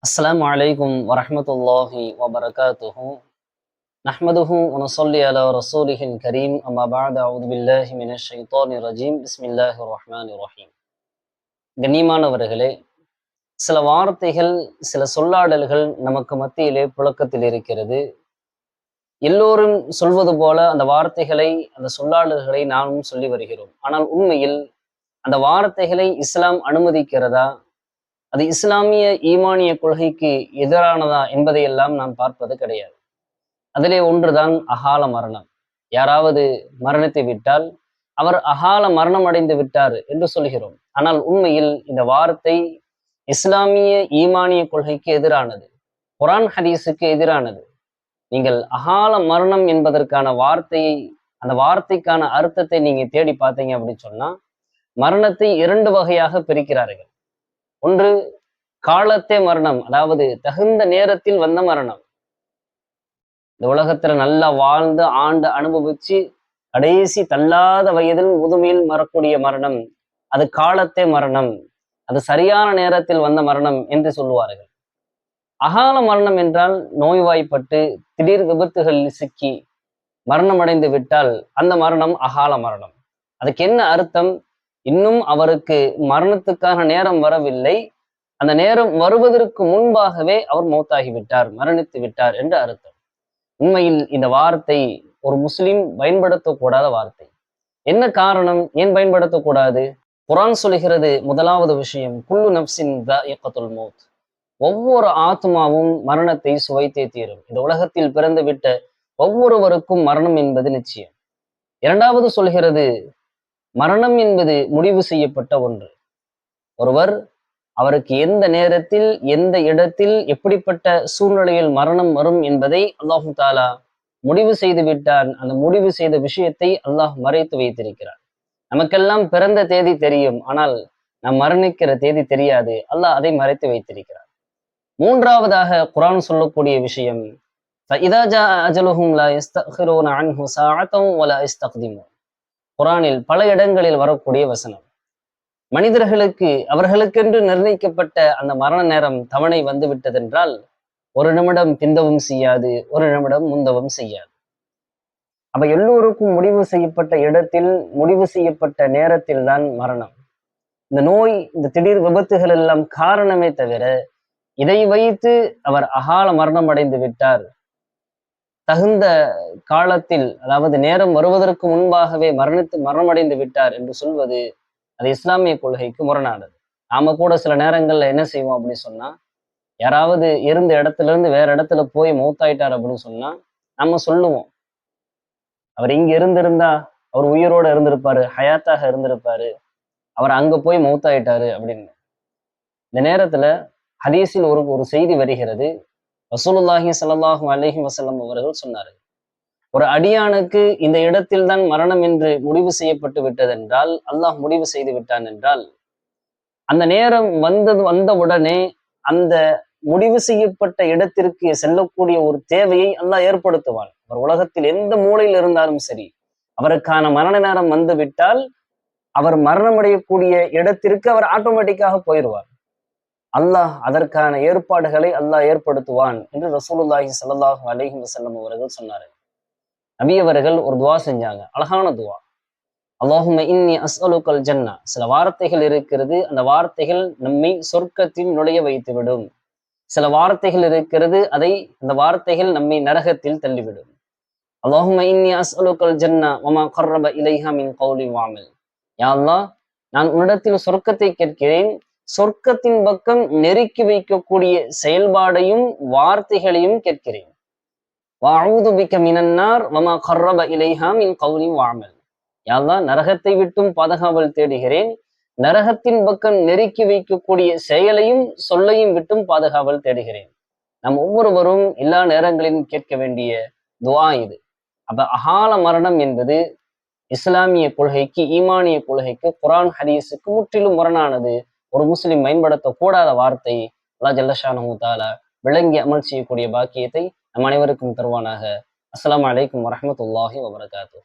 السلام عليكم ورحمة الله وبركاته نحمده ونصلي على رسوله الكريم أما بعد أعوذ بالله من الشيطان الرجيم بسم الله الرحمن الرحيم கண்ணியமானவர்களே, சில வார்த்தைகள் சில சொல்லாடல்கள் நமக்கு மத்தியிலே புழக்கத்தில் இருக்கிறது. எல்லோரும் சொல்வது போல அந்த வார்த்தைகளை அந்த சொல்லாடல்களை நாமும் சொல்லி வருகிறோம். ஆனால் உண்மையில் அந்த வார்த்தைகளை இஸ்லாம் அனுமதிக்கிறதா, அது இஸ்லாமிய ஈமானிய கொள்கைக்கு எதிரானதா என்பதையெல்லாம் நாம் பார்ப்பது கிடையாது. அதிலே ஒன்றுதான் அகால மரணம். யாராவது மரணித்து விட்டால் அவர் அகால மரணம் அடைந்து விட்டார் என்று சொல்கிறோம். ஆனால் உண்மையில் இந்த வார்த்தை இஸ்லாமிய ஈமானிய கொள்கைக்கு எதிரானது, குரான் ஹதீஸுக்கு எதிரானது. நீங்கள் அகால மரணம் என்பதற்கான வார்த்தையை, அந்த வார்த்தைக்கான அர்த்தத்தை நீங்க தேடி பார்த்தீங்க அப்படின்னு சொன்னா, மரணத்தை இரண்டு வகையாக பிரிக்கிறார்கள். ஒன்று காலத்தே மரணம், அதாவது தகுந்த நேரத்தில் வந்த மரணம். இந்த உலகத்துல நல்லா வாழ்ந்து ஆண்டு அனுபவிச்சு கடைசி தள்ளாத வயதில் முதுமையில் மறக்கூடிய மரணம், அது காலத்தே மரணம், அது சரியான நேரத்தில் வந்த மரணம் என்று சொல்லுவார்கள். அகால மரணம் என்றால் நோய்வாய்ப்பட்டு திடீர் விபத்துகளில் சிக்கி மரணம் அடைந்து விட்டால் அந்த மரணம் அகால மரணம். அதுக்கு என்ன அர்த்தம்? இன்னும் அவருக்கு மரணத்துக்கான நேரம் வரவில்லை, அந்த நேரம் வருவதற்கு முன்பாகவே அவர் மௌத்தாகிவிட்டார், மரணித்து விட்டார் என்று அர்த்தம். உண்மையில் இந்த வார்த்தை ஒரு முஸ்லிம் பயன்படுத்தக்கூடாத வார்த்தை. என்ன காரணம், ஏன் பயன்படுத்தக்கூடாது? குரான் சொல்கிறது, முதலாவது விஷயம், குல்லு நப்சின் தாயிகத்துல் மௌத், ஒவ்வொரு ஆத்மாவும் மரணத்தை சுவைத்தே தீரும். இந்த உலகத்தில் பிறந்து விட்ட ஒவ்வொருவருக்கும் மரணம் என்பது நிச்சயம். இரண்டாவது சொல்கிறது, மரணம் என்பது முடிவு செய்யப்பட்ட ஒன்று. ஒருவர் அவருக்கு எந்த நேரத்தில் எந்த இடத்தில் எப்படிப்பட்ட சூழ்நிலையில் மரணம் வரும் என்பதை அல்லாஹு தாலா முடிவு செய்து விட்டான். அந்த முடிவு செய்த விஷயத்தை அல்லாஹ் மறைத்து வைத்திருக்கிறார். நமக்கெல்லாம் பிறந்த தேதி தெரியும், ஆனால் நாம் மரணிக்கிற தேதி தெரியாது. அல்லாஹ் அதை மறைத்து வைத்திருக்கிறார். மூன்றாவதாக குரான் சொல்லக்கூடிய விஷயம், குரானில் பல இடங்களில் வரக்கூடிய வசனம். மனிதர்களுக்கு அவர்களுக்கென்று நிர்ணயிக்கப்பட்ட அந்த மரண நேரம் தவணை வந்து விட்டதென்றால் ஒரு நிமிடம் பிந்தவும் செய்யாது, ஒரு நிமிடம் முந்தவும் செய்யாது. அப்ப எல்லோருக்கும் முடிவு செய்யப்பட்ட இடத்தில் முடிவு செய்யப்பட்ட நேரத்தில் தான் மரணம். இந்த நோய், இந்த திடீர் விபத்துகள் எல்லாம் காரணமே தவிர, இதை வைத்து அவர் அகால மரணம் அடைந்து விட்டார், தகுந்த காலத்தில், அதாவது நேரம் வருவதற்கு முன்பாகவே மரணமடைந்து விட்டார் என்று சொல்வது அது இஸ்லாமிய கொள்கைக்கு முரணானது. நாம கூட சில நேரங்கள்ல என்ன செய்வோம் அப்படின்னு சொன்னா, யாராவது இருந்த இடத்துல இருந்து வேற இடத்துல போய் மௌத்தாயிட்டார் அப்படின்னு சொன்னா நம்ம சொல்லுவோம், அவர் இங்க இருந்திருந்தா அவர் உயிரோட இருந்திருப்பாரு, ஹயாத்தாக இருந்திருப்பாரு, அவர் அங்க போய் மௌத்தாயிட்டாரு அப்படின்னு. இந்த நேரத்துல ஹதீஸில் ஒரு செய்தி வருகிறது. ரசூலுல்லாஹி ஸல்லல்லாஹு அலைஹி வஸல்லம் அவர்கள் சொன்னார்கள், ஒரு அடியானுக்கு இந்த இடத்தில் தான் மரணம் என்று முடிவு செய்யப்பட்டு விட்டதென்றால், அல்லாஹ் முடிவு செய்து விட்டான் என்றால், அந்த நேரம் வந்தவுடனே அந்த முடிவு செய்யப்பட்ட இடத்திற்கு செல்லக்கூடிய ஒரு தேவையை அல்லாஹ் ஏற்படுத்துவான். அவர் உலகத்தில் எந்த மூலையில் இருந்தாலும் சரி, அவருக்கான மரண நேரம் வந்து விட்டால் அவர் மரணமடையக்கூடிய இடத்திற்கு அவர் ஆட்டோமேட்டிக்காக போயிடுவார். அல்லாஹ் அதற்கான ஏற்பாடுகளை அல்லாஹ் ஏற்படுத்துவான் என்று ரசூலுல்லாஹி ஸல்லல்லாஹு அலைஹி வஸல்லம் அவர்கள் சொன்னார்கள். நபி அவர்கள் ஒரு துவா செஞ்சாங்க, அழகான துவா. அல்லாஹும்ம இன்னி அஸ்அலுக்கல் ஜன்னா. சில வார்த்தைகள் இருக்கிறது, அந்த வார்த்தைகள் நம்மை சொர்க்கத்தில் நுழைய வைத்து விடும். சில வார்த்தைகள் இருக்கிறது, அந்த வார்த்தைகள் நம்மை நரகத்தில் தள்ளிவிடும். அல்லாஹும்ம இன்னி அஸ்அலுக்கல் ஜன்னா வமா கர்ரப இலைஹா மின் கௌலி வஅமல். யா அல்லாஹ், நான் உன்னிடத்தில் சொர்க்கத்தை கேட்கிறேன், சொர்க்கத்தின் பக்கம் நெருக்கி வைக்கக்கூடிய செயல்பாடையும் வார்த்தைகளையும் கேட்கிறேன். வஅஊது பிக மினன்னார் வமா கர்ரப இலைஹா மின் கௌலி வஅமல். யா அல்லாஹ், நரகத்தை விட்டும் பாதுகாவல் தேடுகிறேன், நரகத்தின் பக்கம் நெருக்கி வைக்கக்கூடிய செயலையும் சொல்லையும் விட்டும் பாதுகாவல் தேடுகிறேன். நாம் ஒவ்வொருவரும் எல்லா நேரங்களிலும் கேட்க வேண்டிய துஆ இது. அப்ப அகால மரணம் என்பது இஸ்லாமிய கொள்கைக்கு, ஈமானிய கொள்கைக்கு, குரான் ஹதீஸுக்கு முற்றிலும் முரணானது. ஒரு முஸ்லிம் பயன்படுத்தக்கூடாத வார்த்தை. அல்லாஹ் ஜல்ல ஷானஹு தஆலா விளங்கி அமல் செய்யக்கூடிய பாக்கியத்தை நம் அனைவருக்கும் தருவானாக. அஸ்ஸலாமு அலைக்கும் வரஹ்மத்துல்லாஹி வபரகாத்துஹு.